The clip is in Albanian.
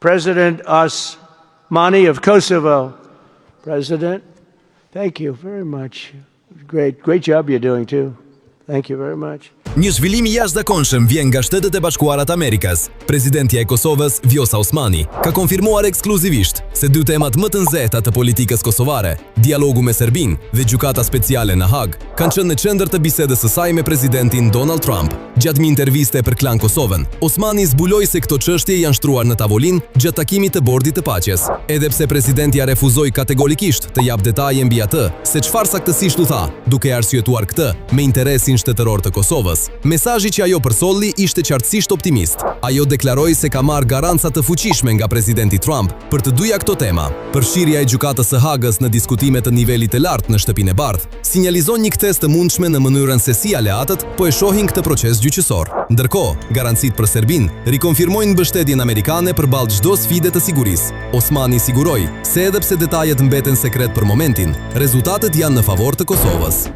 President Osmani of Kosovo. President, thank you very much. Great job you're doing too. Thank you very much. Një zhvillim i jashtëzakonshëm vjen nga Shtetet e Bashkuarat Amerikas. Presidentja e Kosovës, Vjosa Osmani, ka konfirmuar ekskluzivisht se dy temat më të nxehta të politikës kosovare, dialogu me Serbinë dhe gjykata speciale në Hag, kanë qenë në qendër të bisedës së saj me presidentin Donald Trump. Gjatë një interviste për Klan Kosovën, Osmani zbuloi se këto çështje janë shtruar në tavolinë gjatë takimit të Bordit të Paqes. Edhe pse presidentja refuzoi kategorikisht të jap detaje mbi atë se çfarë saktësisht u tha, duke arsyetuar këtë me interesin shtetëror të Kosovës. Mesazhi që ajo përsolli ishte qartësisht optimist. Ajo deklaroi se ka marrë garanca të fuqishme nga presidenti Trump për të dyja këto tema. Përfshirja e gjykatës së Hagës në diskutime të nivelit të lartë në Shtëpinë e Bardhë sinjalizon një kthes të mundshme në mënyrën se si aleatët po e shohin këtë proces gjyqësor. Ndërkohë, garancitë për Serbinë rikonfirmojnë mbështetjen amerikane përballë çdo sfide të sigurisë. Osmani siguroi se edhe pse detajet mbeten sekret për momentin, rezultatet janë në favor të Kosovës.